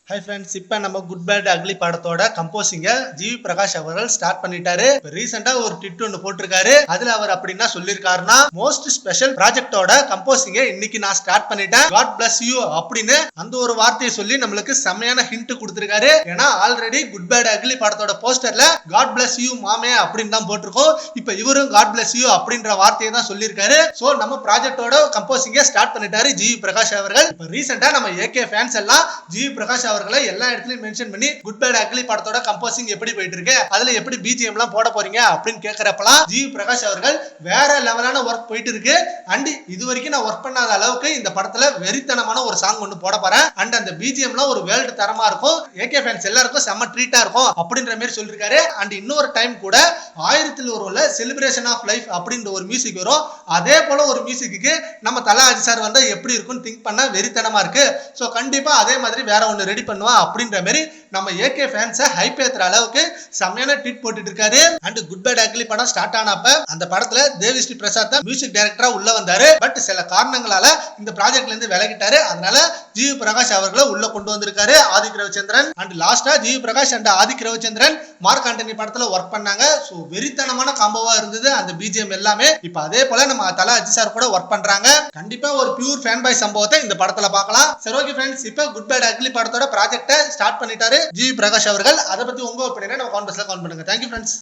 Hi friends, இப்போ நம்ம good bad ugly படத்தோட கம்போசிங்க ஜிவி பிரகாஷ் அவர்கள் ஸ்டார்ட் பண்ணிட்டாரு. இப்போ ரீசெண்டா ஒரு ட்விட் ஒன்று போட்டிருக்காரு. அதுல அவர் அப்படின்னா சொல்லியிருக்காருன்னா, மோஸ்ட் ஸ்பெஷல் ப்ராஜெக்டோட கம்போசிங்க இன்னைக்கு நான் ஸ்டார்ட் பண்ணிட்டேன், காட் பிளஸ் யூ அப்படின்னு அந்த ஒரு வார்த்தையை சொல்லி நம்மளுக்கு செம்மையான ஹிண்ட் கொடுத்திருக்காரு. ஏன்னா ஆல்ரெடி குட் பேட் அக்லி படத்தோட போஸ்டர்ல காட் பிளஸ் யூ மாமே அப்படின்னு தான் போட்டிருக்கோம். இப்போ இவரும் காட் பிளஸ் யூ அப்படின்ற வார்த்தையை தான் சொல்லியிருக்காரு. ஸோ நம்ம ப்ராஜெக்டோட கம்போசிங்க ஸ்டார்ட் பண்ணிட்டாரு ஜிவி பிரகாஷ் அவர்கள். இப்போ ரீசெண்டா நம்ம ஏகே ஃபேன்ஸ் எல்லாம் ஜிவி பிரகாஷ் அவர்களை எல்லா இடத்துலயும் மென்ஷன் பண்ணி குட் பேட் அக்லி படத்தோட கம்போசிங் எப்படி போயிட்டு இருக்கு, அதுல எப்படி பிஜிஎம் எல்லாம் போட போறீங்க அப்படின்னு கேட்கறப்பலாம் ஜிவி பிரகாஷ் அவர்கள் வேற லெவலான ஒர்க் போயிட்டு இருக்கு. அண்ட் இது வரைக்கும் நான் ஒர்க் பண்ணாத அளவுக்கு இந்த படத்துல வெறித்தனமான ஒரு சாங் ஒன்று போட போறேன். அண்ட் அந்த பிஜிஎம் எல்லாம் ஒரு வேர்ல்டு தரமா இருக்கும், ஏகே ஃபேன்ஸ் எல்லாருக்கும் செம்ம ட்ரீட்டா இருக்கும் அப்படின்ற மாதிரி சொல்லிருக்காரு. அண்ட் இன்னொரு டைம் கூட 1000 ஒருவல செலிப்ரேஷன் ஆஃப் லைஃப் அப்படின்ற ஒரு மியூசிக் வரும். அதே போல ஒரு மியூசிக்கு நம்ம தல அஜித் சார் வந்தா எப்படி இருக்கும்னு திங்க் பண்ண வெறித்தனமா இருக்கு. ஸோ கண்டிப்பா அதே மாதிரி வேற ஒன்று ரெடி பண்ணுவா அப்படின்ற மாதிரி நம்ம ஏகே ஃபேன்ஸை ஹைப் ஏத்துற அளவுக்கு செம்மையான ட்வீட் போட்டுட்டு இருக்காரு. அண்ட் குட் பேட் அக்லி படம் ஸ்டார்ட் ஆனப்ப அந்த படத்துல தேவிஸ்ரீ பிரசாத் தான் மியூசிக் டைரக்டரா உள்ள வந்தாரு. பட் சில காரணங்களால இந்த ப்ராஜெக்ட்ல இருந்து விலகிட்டாரு. அதனால ஜிவி பிரகாஷ் அவர்களை உள்ள கொண்டு வந்திருக்காரு ஆதிக் ரவிச்சந்திரன். அண்ட் லாஸ்டா ஜிவி பிரகாஷ் அண்ட் ஆதிக் ரவிச்சந்திரன் மார்க் ஆண்டனி படத்துல ஒர்க் பண்ணாங்க. ஸோ வெறித்தனமான காம்போவா இருந்தது அந்த பிஜிஎம் எல்லாமே. இப்ப அதே போல நம்ம தல அஜித் சார் கூட ஒர்க் பண்றாங்க. கண்டிப்பா ஒரு பியூர் ஃபேன் பாய் சம்பவத்தை இந்த படத்துல பார்க்கலாம். சரி, ஓகே ஃப்ரெண்ட்ஸ், இப்ப குட் பேட் அக்லி படத்தோட ப்ராஜெக்ட ஸ்டார்ட் பண்ணிட்டாரு ஜிவி பிரகாஷ் அவர்கள். அதை பத்தி உங்க ஒப்பீனியனை நம்ம கமெண்ட் பாக்ஸ்ல கமெண்ட் பண்ணுங்க. Thank you friends.